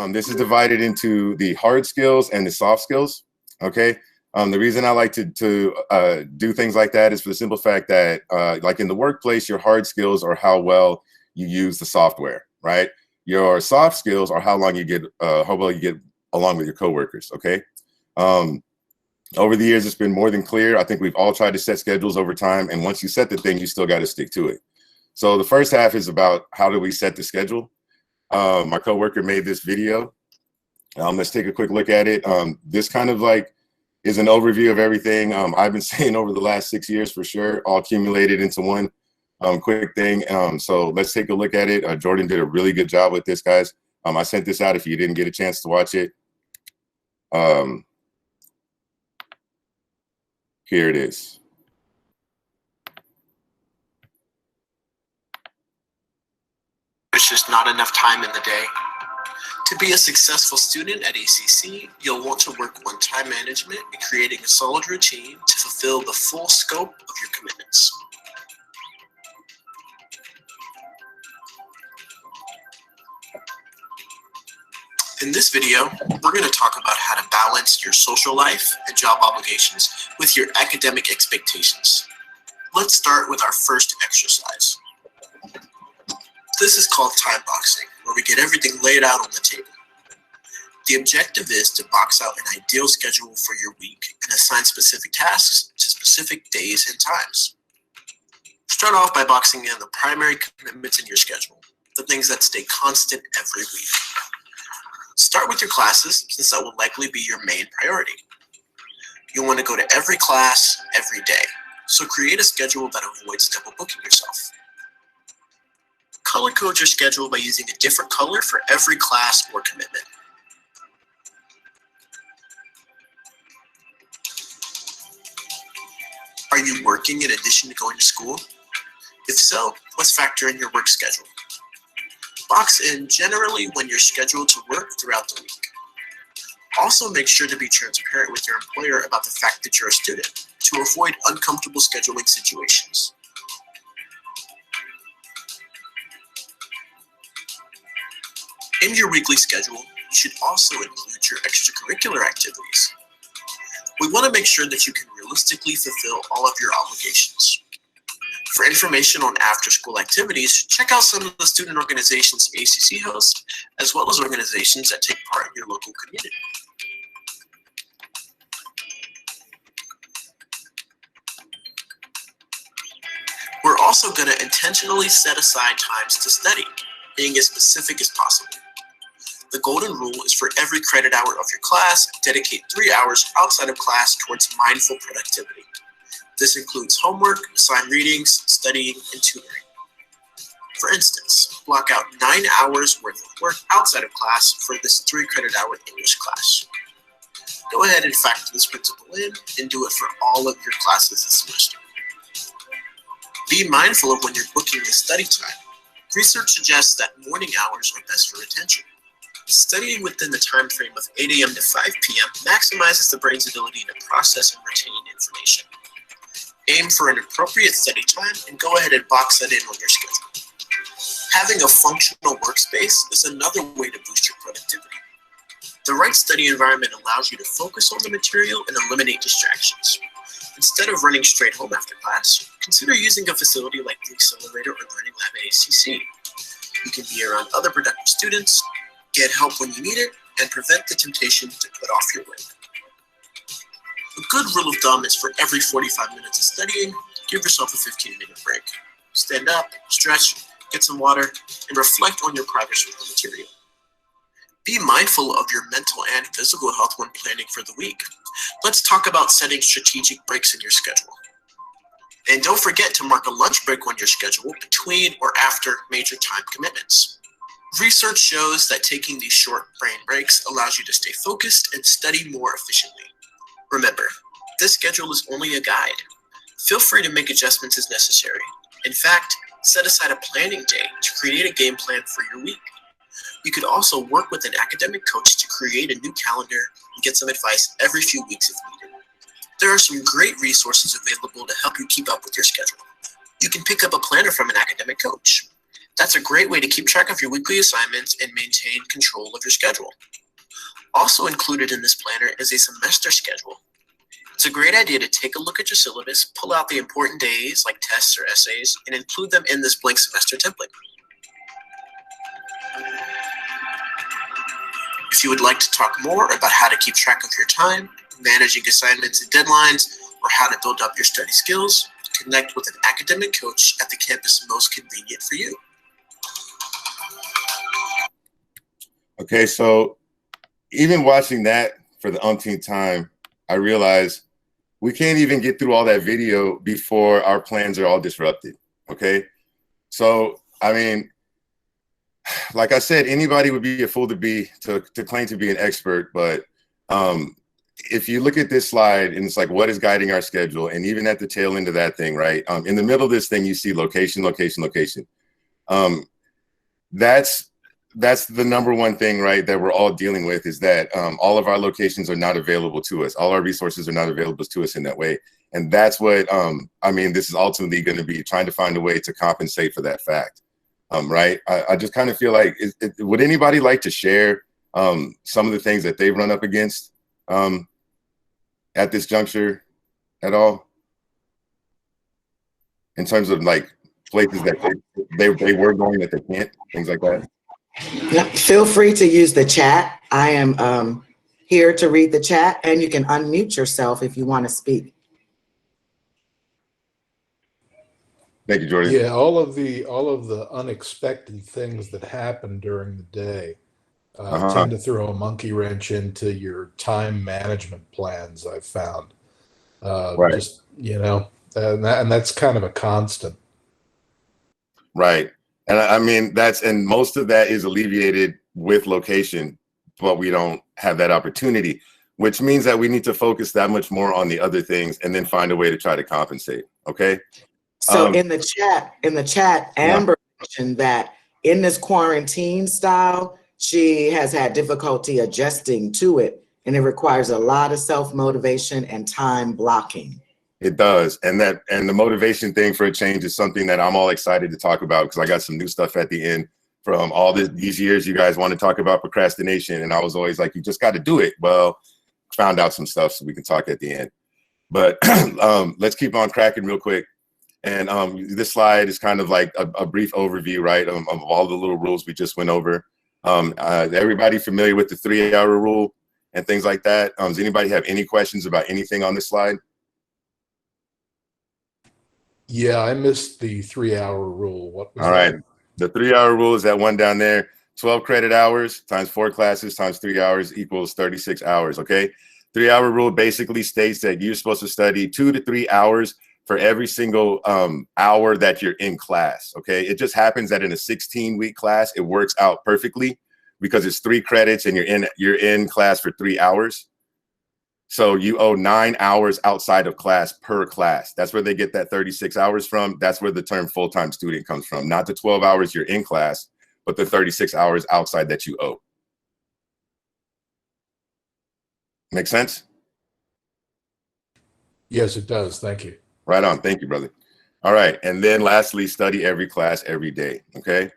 This is divided into the hard skills and the soft skills. Okay. The reason I like to do things like that is for the simple fact that, like in the workplace, your hard skills are how well you use the software, right? Your soft skills are how well you get along with your coworkers. Okay. Over the years, it's been more than clear. I think we've all tried to set schedules over time, and once you set the thing, you still got to stick to it. So the first half is about how do we set the schedule. My coworker made this video. Let's take a quick look at it. This kind of like is an overview of everything I've been saying over the last 6 years for sure, all accumulated into one quick thing. So let's take a look at it. Jordan did a really good job with this, guys. I sent this out if you didn't get a chance to watch it. Here it is. There's just not enough time in the day. To be a successful student at ACC, you'll want to work on time management and creating a solid routine to fulfill the full scope of your commitments. In this video, we're going to talk about how to balance your social life and job obligations with your academic expectations. Let's start with our first exercise. This is called time boxing, where we get everything laid out on the table. The objective is to box out an ideal schedule for your week and assign specific tasks to specific days and times. Start off by boxing in the primary commitments in your schedule, the things that stay constant every week. Start with your classes, since that will likely be your main priority. You'll want to go to every class every day, so create a schedule that avoids double booking yourself. Color code your schedule by using a different color for every class or commitment. Are you working in addition to going to school? If so, let's factor in your work schedule. Box in generally when you're scheduled to work throughout the week. Also make sure to be transparent with your employer about the fact that you're a student to avoid uncomfortable scheduling situations. In your weekly schedule, you should also include your extracurricular activities. We want to make sure that you can realistically fulfill all of your obligations. For information on after-school activities, check out some of the student organizations ACC hosts, as well as organizations that take part in your local community. We're also going to intentionally set aside times to study, being as specific as possible. The golden rule is for every credit hour of your class, dedicate 3 hours outside of class towards mindful productivity. This includes homework, assigned readings, studying, and tutoring. For instance, block out 9 hours worth of work outside of class for this 3 credit hour English class. Go ahead and factor this principle in and do it for all of your classes this semester. Be mindful of when you're booking the study time. Research suggests that morning hours are best for retention. Studying within the time frame of 8 a.m. to 5 p.m. maximizes the brain's ability to process and retain information. Aim for an appropriate study time and go ahead and box that in on your schedule. Having a functional workspace is another way to boost your productivity. The right study environment allows you to focus on the material and eliminate distractions. Instead of running straight home after class, consider using a facility like the Accelerator or Learning Lab at ACC. You can be around other productive students, get help when you need it, and prevent the temptation to put off your work. A good rule of thumb is for every 45 minutes of studying, give yourself a 15-minute break. Stand up, stretch, get some water, and reflect on your progress with the material. Be mindful of your mental and physical health when planning for the week. Let's talk about setting strategic breaks in your schedule. And don't forget to mark a lunch break on your schedule between or after major time commitments. Research shows that taking these short brain breaks allows you to stay focused and study more efficiently. Remember, this schedule is only a guide. Feel free to make adjustments as necessary. In fact, set aside a planning day to create a game plan for your week. You could also work with an academic coach to create a new calendar and get some advice every few weeks if needed. There are some great resources available to help you keep up with your schedule. You can pick up a planner from an academic coach. That's a great way to keep track of your weekly assignments and maintain control of your schedule. Also included in this planner is a semester schedule. It's a great idea to take a look at your syllabus, pull out the important days like tests or essays, and include them in this blank semester template. If you would like to talk more about how to keep track of your time, managing assignments and deadlines, or how to build up your study skills, connect with an academic coach at the campus most convenient for you. Okay, so even watching that for the umpteenth time, I realized we can't even get through all that video before our plans are all disrupted, okay? So, I mean, like I said, anybody would be a fool to claim to be an expert, but if you look at this slide and it's like, what is guiding our schedule? And even at the tail end of that thing, right? In the middle of this thing, you see location, location, location. That's the number one thing, right, that we're all dealing with, is that all of our locations are not available to us. All our resources are not available to us in that way. And that's what, I mean, this is ultimately going to be trying to find a way to compensate for that fact, right? I just kind of feel like, would anybody like to share some of the things that they've run up against at this juncture at all? In terms of like places that they were going that they can't, things like that? Yeah, feel free to use the chat. I am here to read the chat, and you can unmute yourself if you want to speak. Thank you, Jordan. Yeah, all of the unexpected things that happen during the day tend to throw a monkey wrench into your time management plans, I've found. Right. Just, you know, and that's kind of a constant. Right. And I mean, and most of that is alleviated with location, but we don't have that opportunity, which means that we need to focus that much more on the other things and then find a way to try to compensate. Okay. So in the chat, Amber mentioned that in this quarantine style, she has had difficulty adjusting to it, and it requires a lot of self-motivation and time blocking. It does. And the motivation thing for a change is something that I'm all excited to talk about, because I got some new stuff at the end from all these years. You guys want to talk about procrastination, and I was always like, you just got to do it. Well, found out some stuff, so we can talk at the end. But let's keep on cracking real quick. And this slide is kind of like a brief overview, right, of all the little rules we just went over. Everybody familiar with the 3-hour rule and things like that? Does anybody have any questions about anything on this slide? Yeah, I missed the 3-hour rule. What was All that? right. The 3-hour rule is that one down there. 12 credit hours times 4 classes times 3 hours equals 36 hours, okay? 3-hour rule basically states that you're supposed to study 2 to 3 hours for every single hour that you're in class, okay? It just happens that in a 16-week class, it works out perfectly because it's 3 credits and you're in class for 3 hours. So you owe 9 hours outside of class per class. That's where they get that 36 hours from. That's where the term full-time student comes from. Not the 12 hours you're in class, but the 36 hours outside that you owe. Make sense? Yes, it does. Thank you. Right on. Thank you, brother. All right. And then lastly, study every class every day. Okay.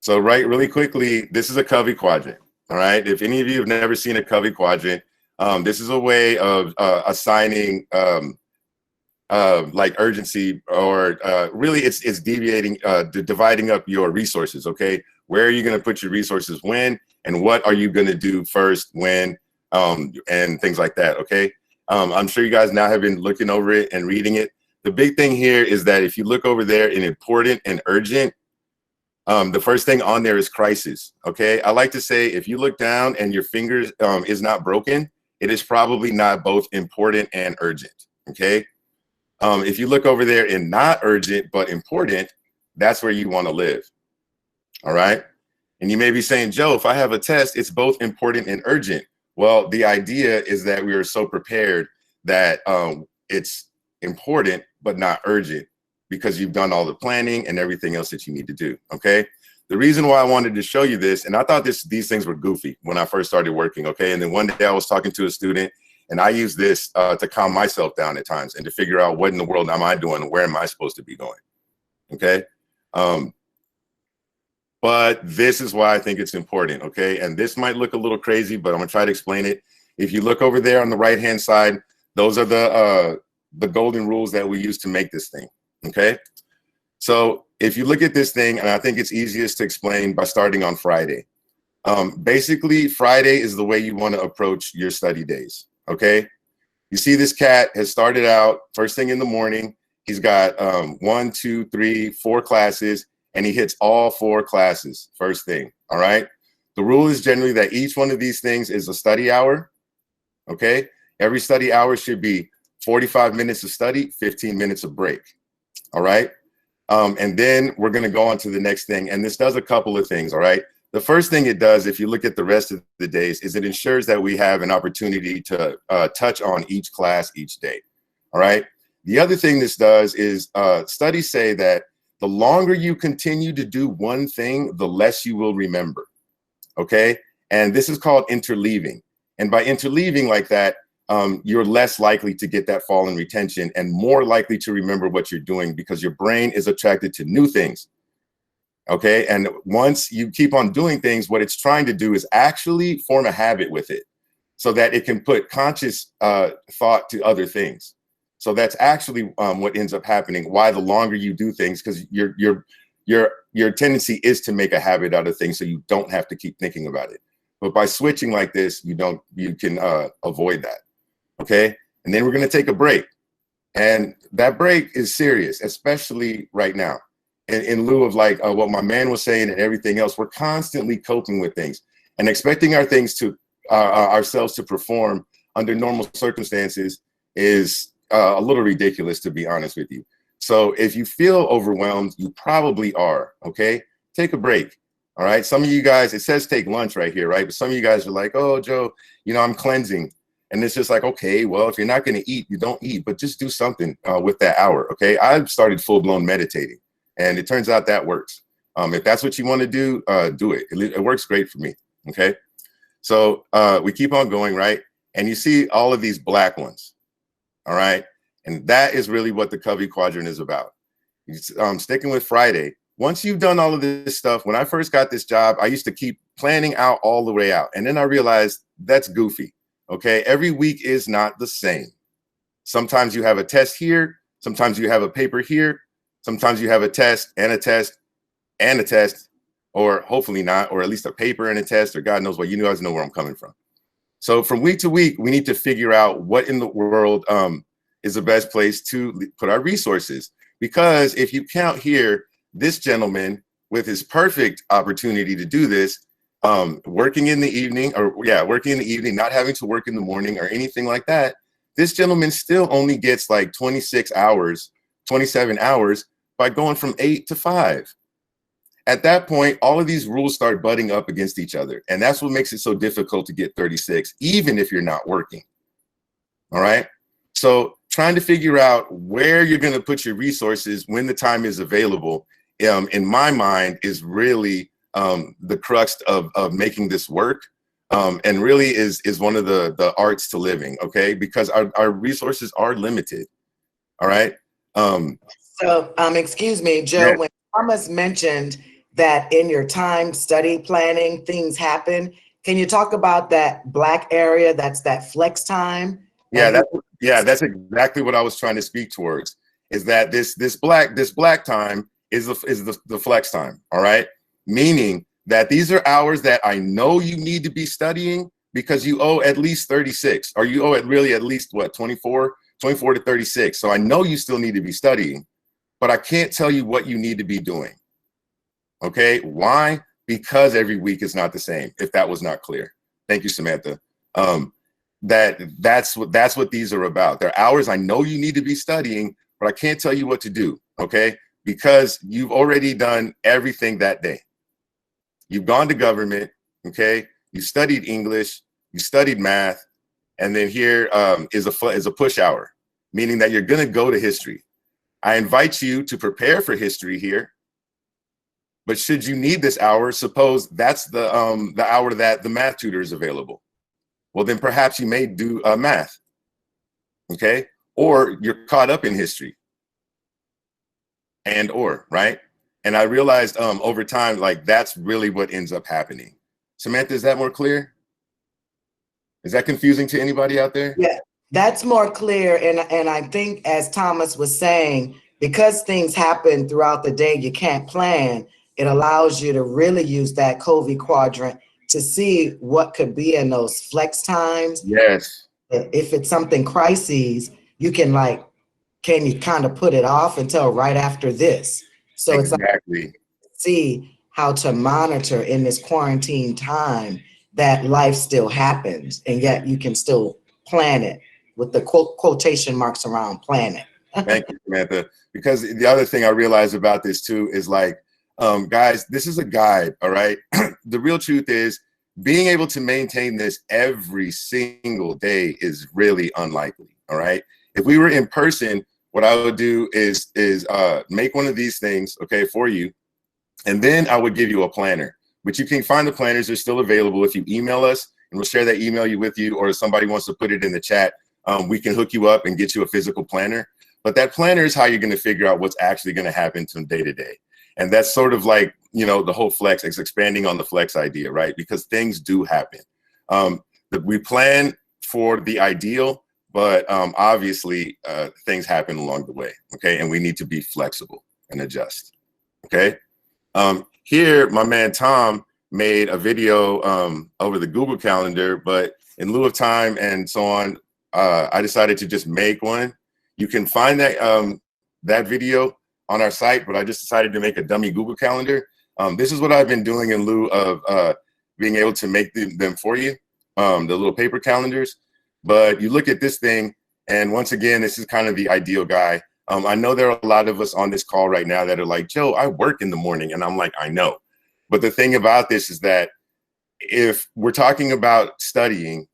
So really quickly, this is a Covey Quadrant. All right. If any of you have never seen a Covey Quadrant, this is a way of assigning like urgency, or really it's deviating, dividing up your resources. Okay. Where are you going to put your resources when, and what are you going to do first, when, and things like that. Okay. I'm sure you guys now have been looking over it and reading it. The big thing here is that if you look over there in important and urgent, the first thing on there is crisis. Okay. I like to say, if you look down and your fingers is not broken, it is probably not both important and urgent. Okay. If you look over there in not urgent, but important, that's where you want to live. All right. And you may be saying, Joe, if I have a test, it's both important and urgent. Well, the idea is that we are so prepared that it's important, but not urgent, because you've done all the planning and everything else that you need to do. Okay. The reason why I wanted to show you this, and I thought these things were goofy when I first started working. Okay. And then one day I was talking to a student, and I used this to calm myself down at times and to figure out what in the world am I doing and where am I supposed to be going. Okay. But this is why I think it's important, okay? And this might look a little crazy, but I'm gonna try to explain it. If you look over there on the right-hand side, those are the golden rules that we use to make this thing, okay? So if you look at this thing, and I think it's easiest to explain by starting on Friday. Basically, Friday is the way you want to approach your study days, okay? You see this cat has started out first thing in the morning. He's got 1, 2, 3, 4 classes, and he hits all 4 classes first thing, all right? The rule is generally that each one of these things is a study hour, okay? Every study hour should be 45 minutes of study, 15 minutes of break, all right? And then we're gonna go on to the next thing, and this does a couple of things, all right? The first thing it does, if you look at the rest of the days, is it ensures that we have an opportunity to touch on each class each day, all right? The other thing this does is studies say that the longer you continue to do one thing, the less you will remember, okay? And this is called interleaving. And by interleaving like that, you're less likely to get that fall in retention and more likely to remember what you're doing because your brain is attracted to new things. Okay, and once you keep on doing things, what it's trying to do is actually form a habit with it so that it can put conscious thought to other things. So that's actually what ends up happening, why the longer you do things, because your tendency is to make a habit out of things so you don't have to keep thinking about it. But by switching like this, you can avoid that, okay? And then we're gonna take a break. And that break is serious, especially right now. In lieu of like what my man was saying and everything else, we're constantly coping with things and expecting our things to ourselves to perform under normal circumstances is a little ridiculous, to be honest with you. So if you feel overwhelmed, you probably are, okay? Take a break, all right? Some of you guys, it says take lunch right here, right? But some of you guys are like, oh, Joe, I'm cleansing. And it's just like, okay, well, if you're not gonna eat, you don't eat, but just do something with that hour, okay? I've started full-blown meditating. And it turns out that works. If that's what you want to do it. It works great for me, okay? So we keep on going, right? And you see all of these black ones, all right? And that is really what the Covey Quadrant is about. Sticking with Friday, once you've done all of this stuff, when I first got this job, I used to keep planning out all the way out. And then I realized that's goofy, okay? Every week is not the same. Sometimes you have a test here, sometimes you have a paper here, sometimes you have a test and a test and a test, or hopefully not, or at least a paper and a test, or God knows what. You guys know where I'm coming from. So from week to week, we need to figure out what in the world is the best place to put our resources. Because if you count here, this gentleman with his perfect opportunity to do this, working in the evening, not having to work in the morning or anything like that, this gentleman still only gets like 26 hours, 27 hours by going from 8 to 5. At that point, all of these rules start butting up against each other. And that's what makes it so difficult to get 36, even if you're not working. All right. So trying to figure out where you're going to put your resources when the time is available, in my mind, is really the crux of making this work. And really is one of the arts to living. Okay. Because our resources are limited. All right. So, excuse me, Joe, Yeah. when Thomas mentioned that in your time study planning, things happen, can you talk about that black area? That's that flex time? Yeah, that's exactly what I was trying to speak towards, is that this black time is the flex time, all right? Meaning that these are hours that I know you need to be studying because you owe at least 36, or you owe at least what, 24 to 36. So I know you still need to be studying, but I can't tell you what you need to be doing. Okay, why? Because every week is not the same, if that was not clear. Thank you, Samantha. That's what these are about. They're hours I know you need to be studying, but I can't tell you what to do, okay? Because you've already done everything that day. You've gone to government, okay? You studied English, you studied math, and then here is a push hour, meaning that you're gonna go to history. I invite you to prepare for history here, but should you need this hour, suppose that's the hour that the math tutor is available. Well, then perhaps you may do math, okay? Or you're caught up in history, right? And I realized over time, like that's really what ends up happening. Samantha, is that more clear? Is that confusing to anybody out there? Yeah, that's more clear. And I think, as Thomas was saying, because things happen throughout the day, you can't plan. It allows you to really use that Covey Quadrant to see what could be in those flex times. Yes. If it's something crises, you can can you kind of put it off until right after this? So exactly. It's like, see how to monitor in this quarantine time that life still happens, and yet you can still plan it with the quotation marks around plan it. Thank you, Samantha. Because the other thing I realized about this too is like, guys, this is a guide, all right? The real truth is being able to maintain this every single day is really unlikely, all right? If we were in person, what I would do is make one of these things, okay, for you. And then I would give you a planner, which you can find the planners are still available if you email us, and we'll share that email with you, or if somebody wants to put it in the chat, we can hook you up and get you a physical planner. But that planner is how you're going to figure out what's actually going to happen from day to day. And that's sort of like, you know, the whole flex, it's expanding on the flex idea, right? Because things do happen. We plan for the ideal, but obviously things happen along the way, okay? And we need to be flexible and adjust, okay? Here, my man Tom made a video over the Google Calendar, but in lieu of time and so on, I decided to just make one. You can find that that video on our site, but I just decided to make a dummy Google Calendar. This is what I've been doing in lieu of being able to make them for you, the little paper calendars. But you look at this thing, and once again, this is kind of the ideal guy. I know there are a lot of us on this call right now that are like, Joe, I work in the morning. And I'm like, I know. But the thing about this is that if we're talking about studying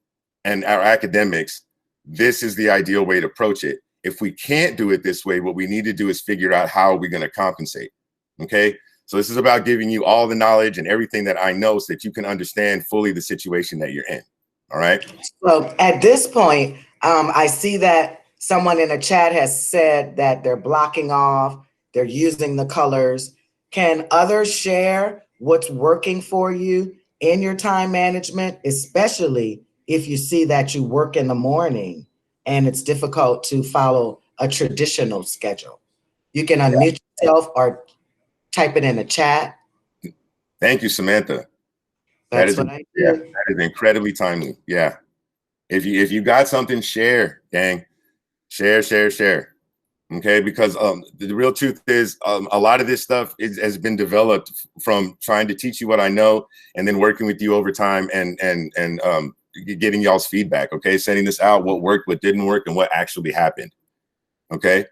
and our academics, this is the ideal way to approach it. If we can't do it this way, what we need to do is figure out how we're going to compensate. Okay. So this is about giving you all the knowledge and everything that I know so that you can understand fully the situation that you're in. All right. So at this point, I see that someone in the chat has said that they're blocking off, they're using the colors. Can others share what's working for you in your time management, especially if you see that you work in the morning and it's difficult to follow a traditional schedule? You can unmute yourself or type it in the chat. Thank you, Samantha. That's what I do. Yeah, that is incredibly timely. Yeah. If you got something, share, gang. Share. Okay, because the real truth is a lot of this stuff has been developed from trying to teach you what I know and then working with you over time and getting y'all's feedback. Okay, sending this out, what worked, what didn't work, and what actually happened. Okay.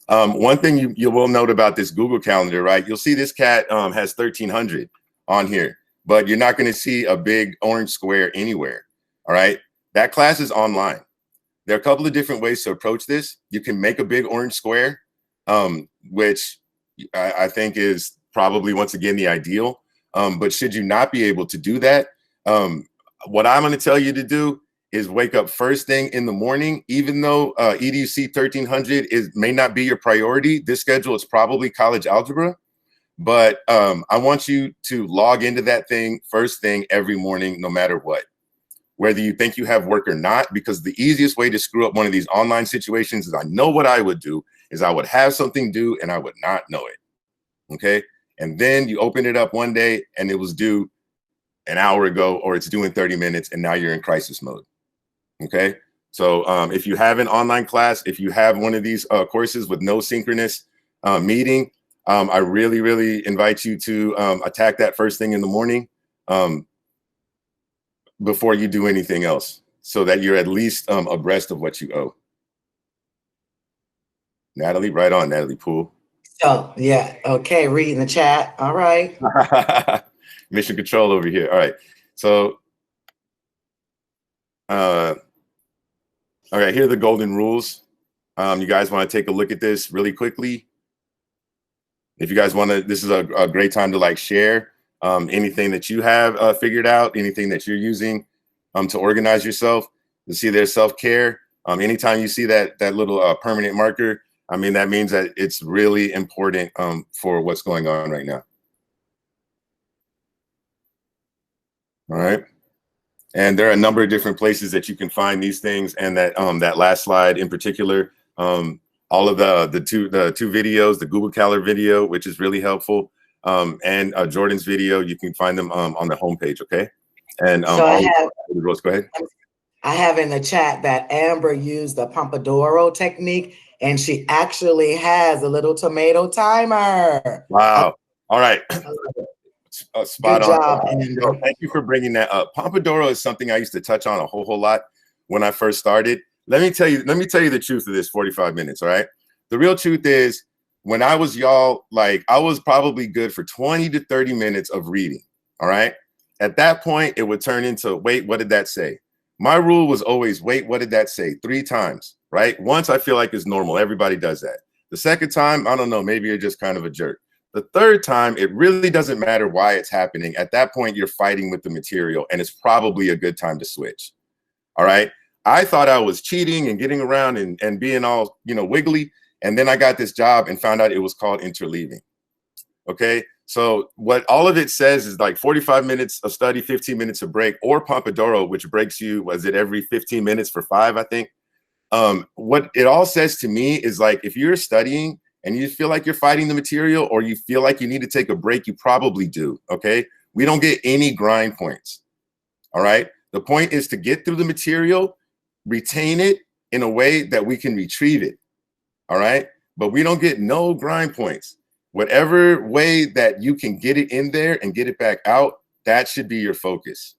One thing you will note about this Google Calendar, right? You'll see this cat has 1300 on here, but you're not going to see a big orange square anywhere. All right. That class is online. There are a couple of different ways to approach this. You can make a big orange square, which I think is probably, once again, the ideal. But should you not be able to do that, what I'm going to tell you to do is wake up first thing in the morning. Even though EDUC 1300 may not be your priority, this schedule is probably college algebra. But I want you to log into that thing first thing every morning, no matter what, whether you think you have work or not, because the easiest way to screw up one of these online situations is, I know what I would do is I would have something due and I would not know it. Okay. And then you open it up one day and it was due an hour ago, or it's due in 30 minutes, and now you're in crisis mode. Okay. So if you have an online class, if you have one of these courses with no synchronous meeting, I really, really invite you to attack that first thing in the morning before you do anything else, so that you're at least abreast of what you owe. Natalie, right on, Natalie Poole. So, yeah. Okay. Reading the chat. All right. Mission control over here. All right. So, all right, here are the golden rules. You guys want to take a look at this really quickly? If you guys want to, this is a great time to like share anything that you have figured out, anything that you're using to organize yourself. You see there's self-care. Anytime you see that little permanent marker, I mean, that means that it's really important for what's going on right now. All right. And there are a number of different places that you can find these things. And that that last slide in particular, all of the two videos, the Google Calendar video, which is really helpful, and Jordan's video, you can find them on the homepage. Okay. And so go ahead. I have in the chat that Amber used the Pomodoro technique, and she actually has a little tomato timer. Wow. All right. Spot Good job, on. Amber. Thank you for bringing that up. Pomodoro is something I used to touch on a whole lot when I first started. Let me tell you the truth of this 45 minutes. All right. The real truth is, when I was y'all, like, I was probably good for 20 to 30 minutes of reading. All right. At that point, it would turn into, wait, what did that say? My rule was always, wait, what did that say? 3 times, right? Once, I feel like it's normal. Everybody does that. The second time, I don't know, maybe you're just kind of a jerk. The third time, it really doesn't matter why it's happening. At that point, you're fighting with the material, and it's probably a good time to switch. All right. I thought I was cheating and getting around and being all, wiggly. And then I got this job and found out it was called interleaving. Okay. So what all of it says is like 45 minutes of study, 15 minutes of break, or Pomodoro, which breaks you, was it every 15 minutes for 5, I think. What it all says to me is, like, if you're studying and you feel like you're fighting the material, or you feel like you need to take a break, you probably do. Okay. We don't get any grind points. All right. The point is to get through the material, retain it in a way that we can retrieve it. All right. But we don't get no grind points. Whatever way that you can get it in there and get it back out, that should be your focus.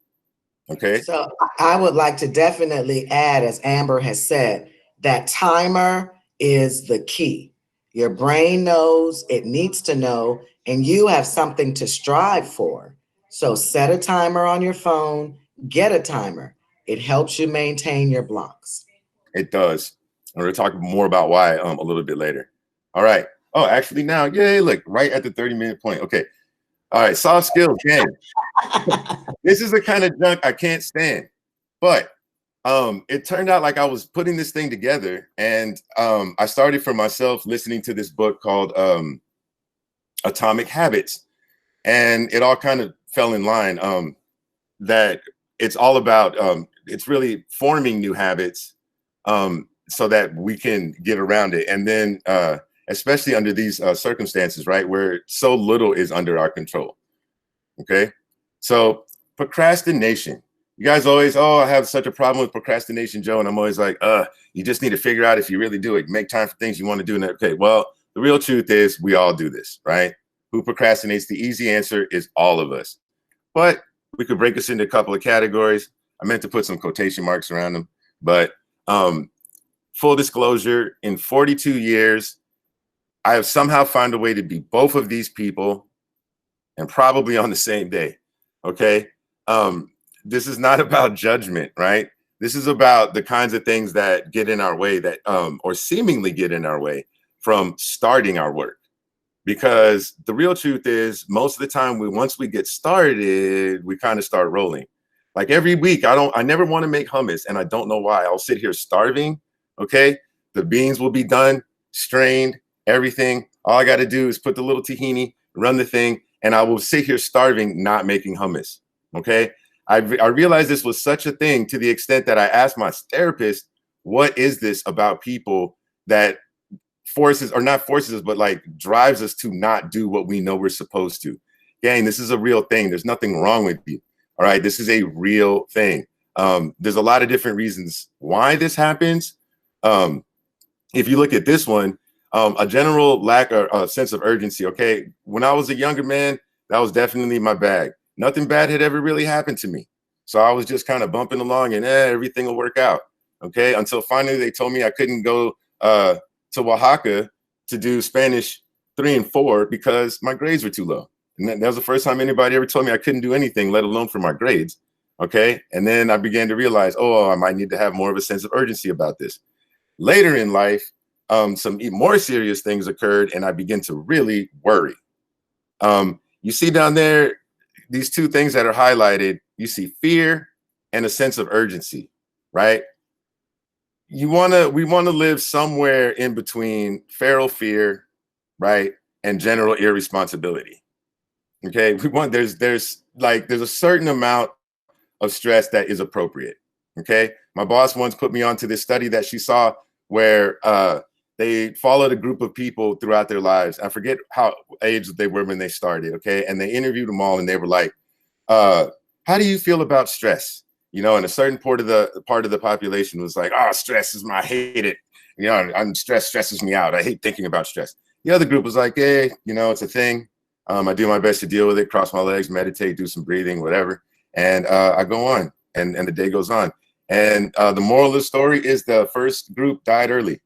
Okay. So I would like to definitely add, as Amber has said, that timer is the key. Your brain knows, it needs to know, and you have something to strive for. So set a timer on your phone, get a timer. It helps you maintain your blocks. It does. And we'll talk more about why a little bit later. All right. Oh, actually now, yay, look, right at the 30-minute point. Okay. All right, soft skills, gang. This is the kind of junk I can't stand. But it turned out like I was putting this thing together, and I started for myself listening to this book called Atomic Habits. And it all kind of fell in line that it's all about, it's really forming new habits so that we can get around it. And then especially under these circumstances, right, where so little is under our control. Okay. So procrastination. You guys always, oh, I have such a problem with procrastination, Joe. And I'm always like, you just need to figure out if you really do it. Make time for things you want to do. And okay, well, the real truth is we all do this, right? Who procrastinates? The easy answer is all of us. But we could break this into a couple of categories. I meant to put some quotation marks around them. But full disclosure, in 42 years, I have somehow found a way to be both of these people, and probably on the same day. Okay. This is not about judgment, right? This is about the kinds of things that get in our way, that or seemingly get in our way from starting our work. Because the real truth is, most of the time, once we get started, we kind of start rolling. Like every week, I never want to make hummus, and I don't know why. I'll sit here starving. Okay. The beans will be done, strained, everything. All I got to do is put the little tahini, run the thing, and I will sit here starving, not making hummus. Okay. I realized this was such a thing, to the extent that I asked my therapist, what is this about people that forces, or not forces us, but like drives us to not do what we know we're supposed to? Gang, this is a real thing. There's nothing wrong with you. All right. This is a real thing. There's a lot of different reasons why this happens. If you look at this one, a general lack or a sense of urgency. Okay. When I was a younger man, that was definitely my bag. Nothing bad had ever really happened to me. So I was just kind of bumping along and everything will work out. Okay. Until finally they told me I couldn't go to Oaxaca to do Spanish 3 and 4 because my grades were too low. And that was the first time anybody ever told me I couldn't do anything, let alone for my grades. Okay. And then I began to realize, oh, I might need to have more of a sense of urgency about this. Later in life, some more serious things occurred, and I began to really worry. You see down there, these two things that are highlighted, you see fear and a sense of urgency, right? we want to live somewhere in between feral fear, right, and general irresponsibility. Okay, there's a certain amount of stress that is appropriate. Okay, my boss once put me onto this study that she saw where they followed a group of people throughout their lives. I forget how age they were when they started. Okay, and they interviewed them all, and they were like, "How do you feel about stress?" You know, and a certain part of the population was like, "Oh, stress is I hate it. You know, I'm stress stresses me out. I hate thinking about stress." The other group was like, "Hey, you know, it's a thing. I do my best to deal with it. Cross my legs, meditate, do some breathing, whatever." And I go on, and the day goes on. And the moral of the story is the first group died early,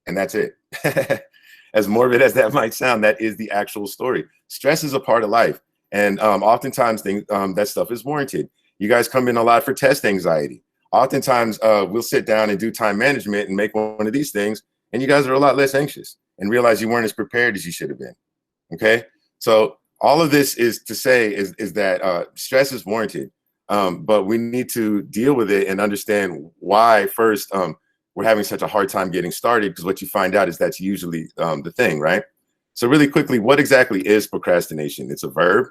and that's it. As morbid as that might sound, that is the actual story. Stress is a part of life, and oftentimes that stuff is warranted. You guys come in a lot for test anxiety. Oftentimes, we'll sit down and do time management and make one of these things, and you guys are a lot less anxious and realize you weren't as prepared as you should have been. Okay, so all of this is to say is that stress is warranted. But we need to deal with it and understand why first we're having such a hard time getting started, because what you find out is that's usually the thing, right? So really quickly, what exactly is procrastination? It's a verb.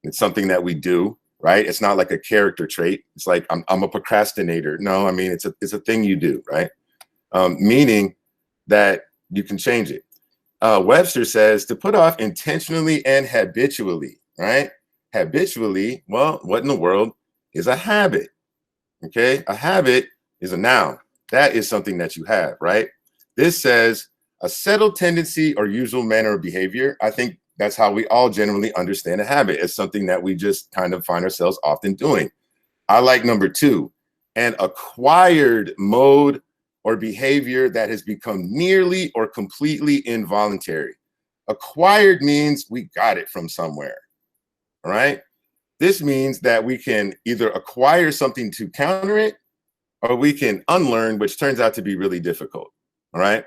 It's something that we do, right? It's not like a character trait. It's like I'm a procrastinator. No, I mean, it's a thing you do, right? Meaning that you can change it. Webster says to put off intentionally and habitually, right? Habitually, well, what in the world is a habit? Okay, a habit is a noun. That is something that you have, right? This says a settled tendency or usual manner of behavior. I think that's how we all generally understand a habit, as something that we just kind of find ourselves often doing. I like number 2, an acquired mode or behavior that has become nearly or completely involuntary. Acquired means we got it from somewhere, all right? This means that we can either acquire something to counter it, or we can unlearn, which turns out to be really difficult, all right?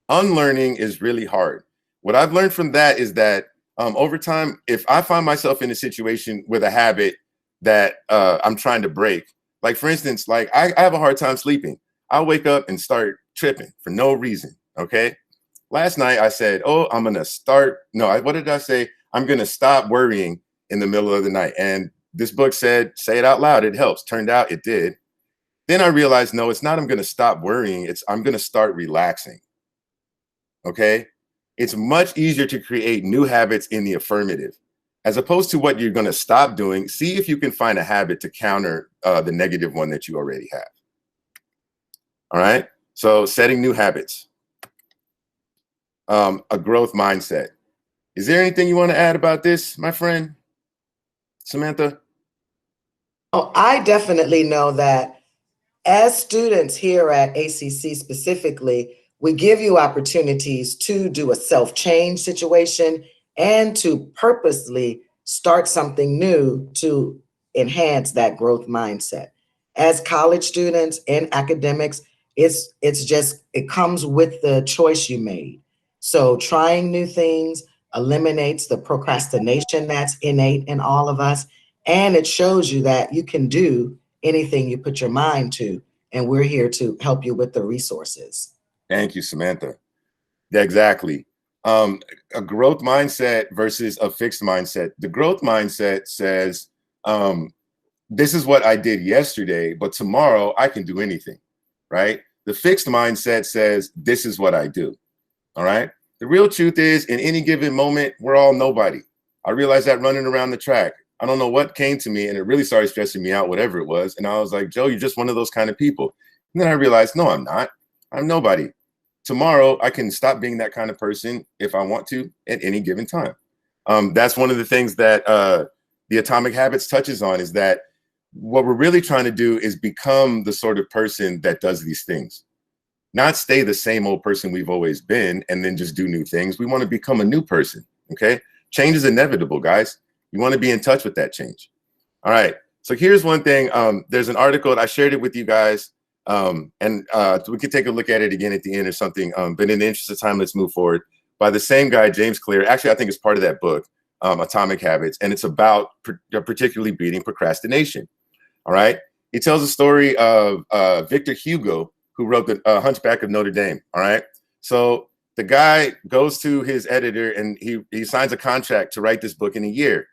Unlearning is really hard. What I've learned from that is that over time, if I find myself in a situation with a habit that I'm trying to break, like for instance, like I have a hard time sleeping. I'll wake up and start tripping for no reason, okay? Last night I said, oh, I'm gonna start, no, what did I say? I'm gonna stop worrying in the middle of the night. And this book said, say it out loud, it helps. Turned out it did. Then I realized, no, it's not I'm gonna stop worrying, it's I'm gonna start relaxing, okay? It's much easier to create new habits in the affirmative, as opposed to what you're gonna stop doing. See if you can find a habit to counter the negative one that you already have. All right, so setting new habits, a growth mindset. Is there anything you want to add about this, my friend, Samantha? Oh, I definitely know that as students here at ACC specifically, we give you opportunities to do a self-change situation and to purposely start something new to enhance that growth mindset. As college students in academics, it comes with the choice you made. So trying new things eliminates the procrastination that's innate in all of us. And it shows you that you can do anything you put your mind to. And we're here to help you with the resources. Thank you, Samantha. Yeah, exactly. A growth mindset versus a fixed mindset. The growth mindset says, this is what I did yesterday, but tomorrow I can do anything, right? The fixed mindset says, this is what I do, all right? The real truth is, in any given moment, we're all nobody. I realized that running around the track. I don't know what came to me, and it really started stressing me out, whatever it was. And I was like, Joe, you're just one of those kind of people. And then I realized, no, I'm not. I'm nobody. Tomorrow, I can stop being that kind of person if I want to at any given time. That's one of the things that the Atomic Habits touches on, is that what we're really trying to do is become the sort of person that does these things, not stay the same old person we've always been and then just do new things. We want to become a new person, okay? Change is inevitable, guys. You want to be in touch with that change. All right, so here's one thing. There's an article, I shared it with you guys, and we could take a look at it again at the end or something, but in the interest of time, let's move forward. By the same guy, James Clear. Actually, I think it's part of that book, Atomic Habits, and it's about particularly beating procrastination. All right, he tells a story of Victor Hugo, who wrote the Hunchback of Notre Dame. All right. So the guy goes to his editor and he signs a contract to write this book in a year.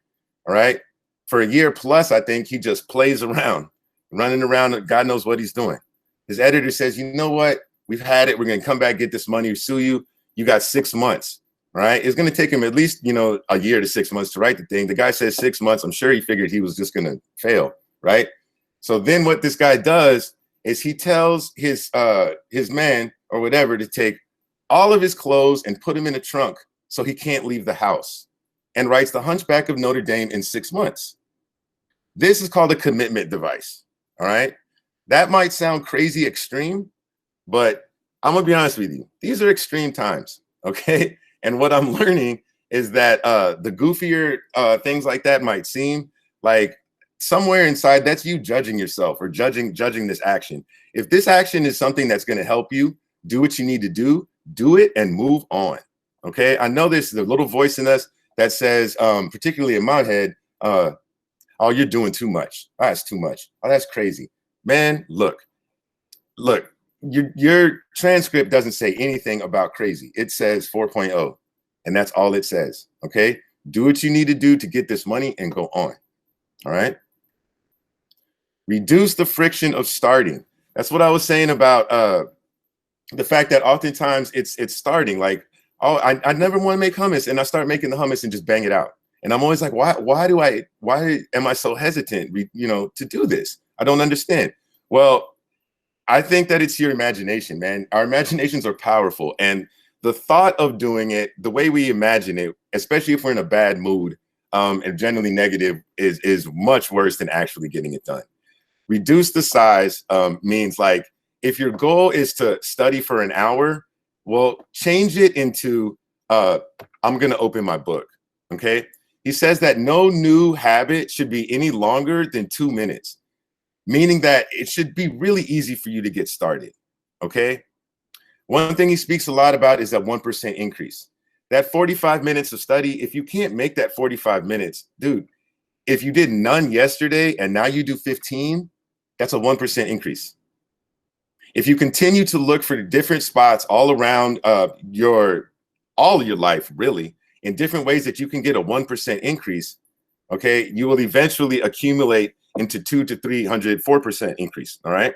All right. For a year plus, I think he just plays around, running around. God knows what he's doing. His editor says, you know what? We've had it. We're going to come back, get this money, sue you. You got 6 months. Right. It's going to take him at least, a year to 6 months to write the thing. The guy says 6 months. I'm sure he figured he was just going to fail. Right. So then what this guy does is he tells his man or whatever to take all of his clothes and put him in a trunk so he can't leave the house, and writes The Hunchback of Notre Dame in 6 months. This is called a commitment device. All right. That might sound crazy extreme, but I'm going to be honest with you. These are extreme times. Okay. And what I'm learning is that the goofier things like that might seem like somewhere inside, that's you judging yourself or judging this action. If this action is something that's going to help you do what you need to do it and move on. Okay. I know there's a little voice in us that says, particularly in my head, oh, you're doing too much. Oh, that's too much. Oh, that's crazy. Man, look, your transcript doesn't say anything about crazy. It says 4.0, and that's all it says. Okay. Do what you need to do to get this money and go on. All right. Reduce the friction of starting. That's what I was saying about the fact that oftentimes it's starting like, oh, I never want to make hummus, and I start making the hummus and just bang it out. And I'm always like, why am I so hesitant, to do this? I don't understand. Well, I think that it's your imagination, man. Our imaginations are powerful. And the thought of doing it, the way we imagine it, especially if we're in a bad mood and generally negative, is much worse than actually getting it done. Reduce the size means like, if your goal is to study for an hour, well, change it into, I'm going to open my book. Okay. He says that no new habit should be any longer than 2 minutes, meaning that it should be really easy for you to get started. Okay. One thing he speaks a lot about is that 1% increase. That 45 minutes of study, if you can't make that 45 minutes, dude, if you did none yesterday and now you do 15, that's a 1% increase. If you continue to look for different spots all around all of your life, really, in different ways that you can get a 1% increase, okay, you will eventually accumulate into 200 to 300, 4% increase. All right.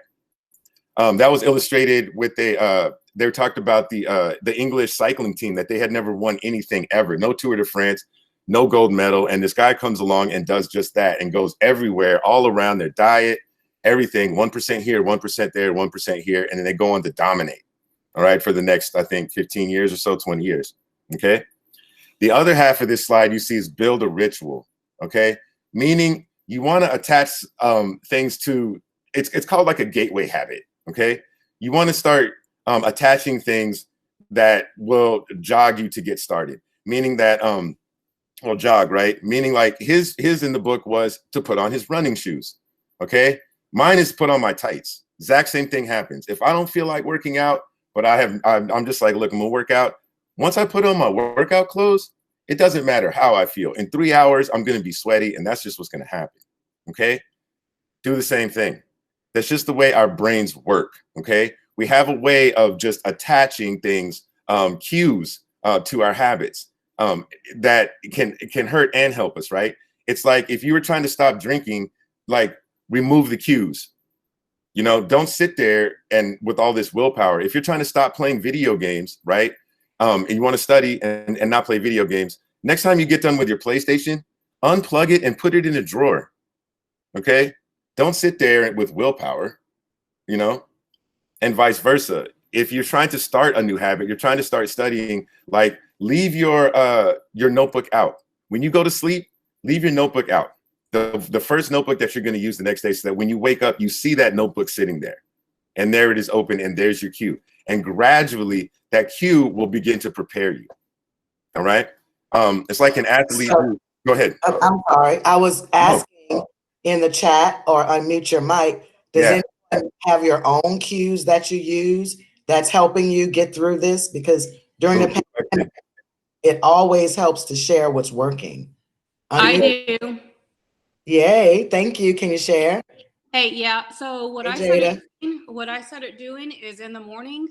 That was illustrated with they talked about the English cycling team, that they had never won anything ever, no Tour de France, no gold medal. And this guy comes along and does just that and goes everywhere, all around their diet, everything, 1% here, 1% there, 1% here. And then they go on to dominate. All right. For the next, I think, 15 years or so, 20 years. Okay. The other half of this slide you see is build a ritual. Okay. Meaning you want to attach things to, it's called like a gateway habit. Okay. You want to start attaching things that will jog you to get started. Meaning that, jog, right? Meaning like his in the book was to put on his running shoes. Okay. Mine is put on my tights. Exact same thing happens. If I don't feel like working out, but I'm just like, look, I'm gonna work out. Once I put on my workout clothes, it doesn't matter how I feel. In 3 hours, I'm going to be sweaty, and that's just what's going to happen. Okay. Do the same thing. That's just the way our brains work. Okay. We have a way of just attaching things, cues to our habits that can hurt and help us. Right. It's like if you were trying to stop drinking, like remove the cues. Don't sit there and with all this willpower. If you're trying to stop playing video games, right, and you want to study and not play video games, next time you get done with your PlayStation, unplug it and put it in a drawer. Okay. Don't sit there with willpower, and vice versa. If you're trying to start a new habit, you're trying to start studying, like leave your notebook out. When you go to sleep, leave your notebook out. The first notebook that you're going to use the next day, so that when you wake up, you see that notebook sitting there, and there it is open, and there's your cue. And gradually that cue will begin to prepare you. All right. It's like an athlete. Go ahead. I'm sorry. I was asking in the chat, or unmute your mic. Does anyone have your own cues that you use that's helping you get through this? Because during the pandemic, it always helps to share what's working. I do. Yay. Thank you. Can you share? Hey, yeah. So what Hey, I started Jada. doing, what I started doing is in the morning,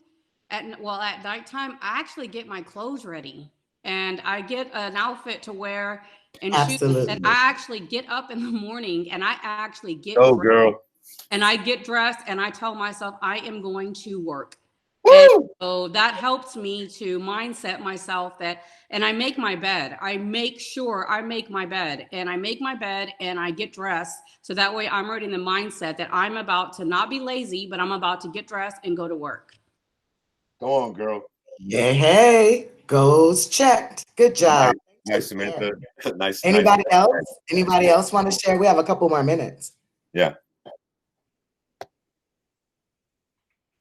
at nighttime, I actually get my clothes ready, and I get an outfit to wear and shoes. And Absolutely. I actually get up in the morning and I actually get Oh, dressed, girl. and I get dressed and I tell myself I am going to work. And Woo! so that helps me to mindset myself that, and I make my bed. I make sure I make my bed, and I make my bed and I get dressed. So that way I'm already in the mindset that I'm about to not be lazy, but I'm about to get dressed and go to work. Go on, girl. Yeah, hey, goals checked. Good job. Nice, nice, Samantha. Nice, nice. Anybody else? Anybody else want to share? We have a couple more minutes. Yeah.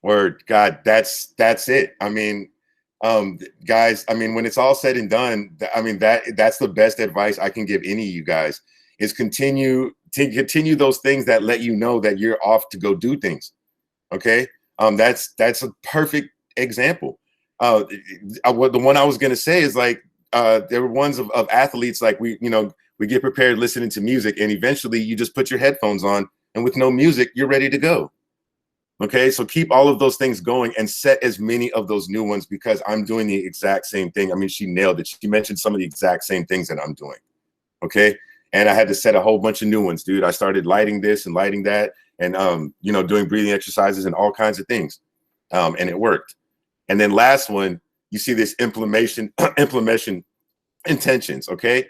Word, God, that's it. I mean, guys, I mean, when it's all said and done, I mean that's the best advice I can give any of you guys is continue those things that let you know that you're off to go do things. Okay, that's a perfect example. What the one I was gonna say is like there were ones of athletes like we get prepared listening to music, and eventually you just put your headphones on, and with no music, you're ready to go. Okay, so keep all of those things going and set as many of those new ones because I'm doing the exact same thing. I mean, she nailed it. She mentioned some of the exact same things that I'm doing. Okay, and I had to set a whole bunch of new ones, dude. I started lighting this and lighting that, and doing breathing exercises and all kinds of things, and it worked. And then last one, you see this implementation intentions. Okay,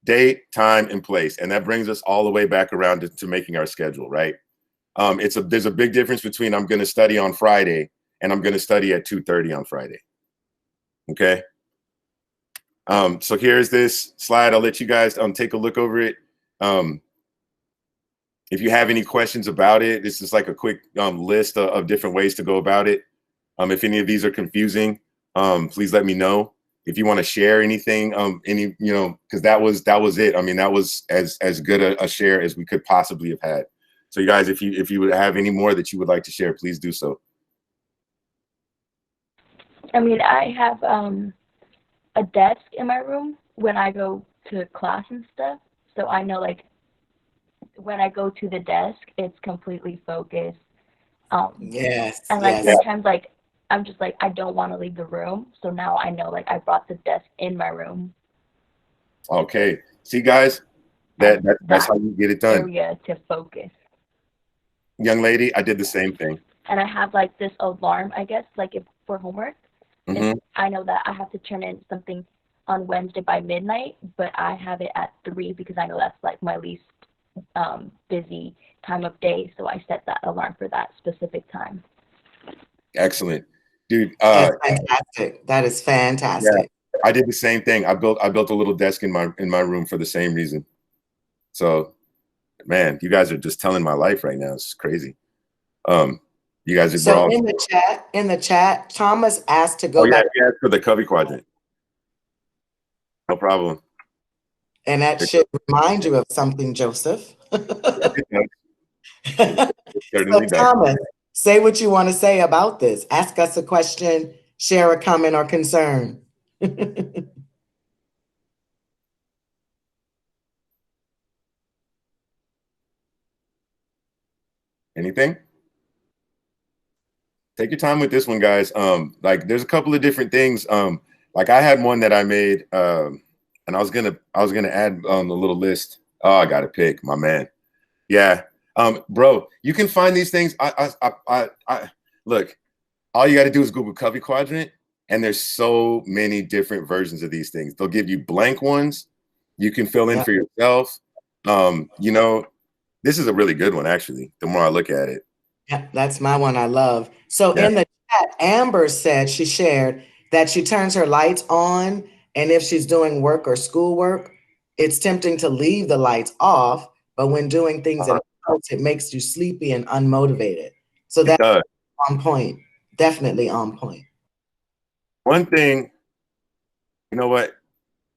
date, time, and place, and that brings us all the way back around to making our schedule, right? There's a big difference between I'm going to study on Friday and I'm going to study at 2:30 on Friday. Okay. So here's this slide. I'll let you guys take a look over it. If you have any questions about it, this is like a quick list of different ways to go about it. If any of these are confusing, please let me know. If you want to share anything, because that was it. I mean, that was as good a share as we could possibly have had. So you guys, if you would have any more that you would like to share, please do so. I mean, I have a desk in my room when I go to class and stuff. So I know, like, when I go to the desk, it's completely focused. Yes. And, like, Yes. sometimes, like, I'm just, like, I don't want to leave the room. So now I know, like, I brought the desk in my room. Okay. See, guys, that's how you get it done. Area to focus. Young lady, I did the same thing. And I have, like, this alarm, I guess, like, if for homework. Mm-hmm. I know that I have to turn in something on Wednesday by midnight, but I have it at 3 because I know that's, like, my least busy time of day. So I set that alarm for that specific time. Excellent, dude. That's fantastic. That is fantastic. Yeah, I did the same thing. I built a little desk in my room for the same reason. So, man, you guys are just telling my life right now. It's crazy. You guys are So in the chat, Thomas asked to go back. Yeah, for the Covey Quadrant. No problem. And that should remind you of something, Joseph. So Thomas, say what you want to say about this. Ask us a question, share a comment or concern. Anything? Take your time with this one, guys. Like there's a couple of different things. Like I had one that I made, and I was gonna add on the little list. Oh, I gotta pick, my man. Yeah. Bro, you can find these things. I look, all you got to do is Google Covey Quadrant, and there's so many different versions of these things. They'll give you blank ones. You can fill in for yourself. This is a really good one, actually, the more I look at it. Yeah, that's my one I love. So in the chat, Amber said she shared that she turns her lights on, and if she's doing work or schoolwork, it's tempting to leave the lights off, but when doing things at house, it makes you sleepy and unmotivated. So that's on point. Definitely on point. One thing, you know what?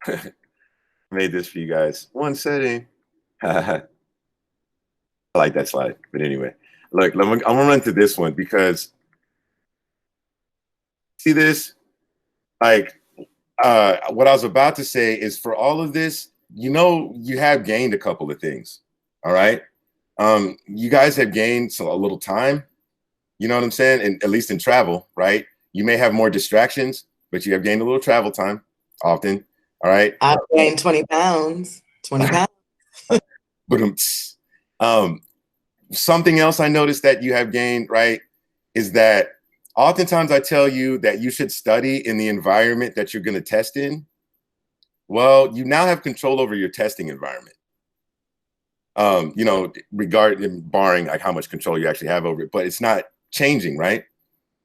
I made this for you guys. One setting. I like that slide. But anyway, look, I'm gonna run through this one because see this? Like what I was about to say is for all of this, you have gained a couple of things. All right. you guys have gained a little time. You know what I'm saying? And at least in travel, right? You may have more distractions, but you have gained a little travel time often. All right. I've gained 20 pounds. 20 pounds. But something else I noticed that you have gained, right, is that oftentimes I tell you that you should study in the environment that you're going to test in. Well, you now have control over your testing environment. You know, barring like how much control you actually have over it, but it's not changing, right?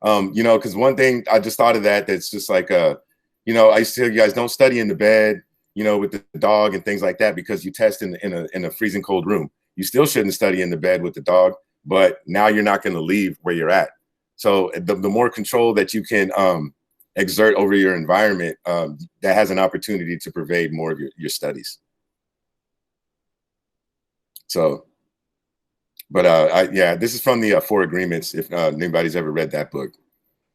You know, because one thing I just thought of that's just like, you know, I used to tell you guys don't study in the bed, you know, with the dog and things like that, because you test in a freezing cold room. You still shouldn't study in the bed with the dog, but now you're not going to leave where you're at. So the more control that you can exert over your environment, that has an opportunity to pervade more of your studies. So, but yeah, this is from the Four Agreements, if anybody's ever read that book.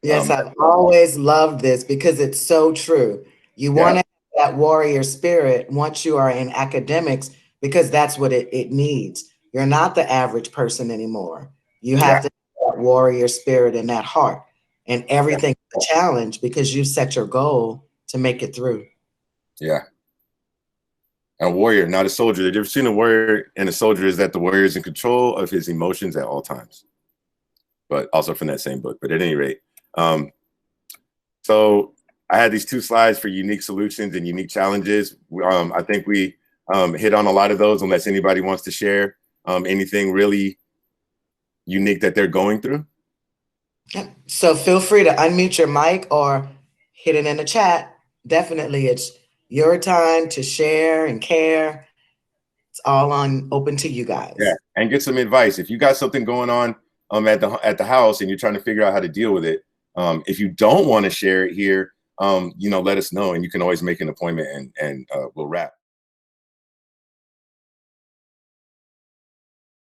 Yes, I've always loved this because it's so true. You want to have that warrior spirit once you are in academics, because that's what it needs. You're not the average person anymore. You have to have that warrior spirit and that heart, and everything is a challenge because you set your goal to make it through. Yeah. A warrior, not a soldier. The difference between a warrior and a soldier is that the warrior is in control of his emotions at all times. But also from that same book. But at any rate, so I had these two slides for unique solutions and unique challenges. I think we hit on a lot of those, unless anybody wants to share anything really unique that they're going through. So feel free to unmute your mic or hit it in the chat. Definitely, it's your time to share and care. It's all open to you guys. Yeah, and get some advice. If you got something going on at the house and you're trying to figure out how to deal with it, if you don't want to share it here, you know, let us know, and you can always make an appointment and we'll wrap.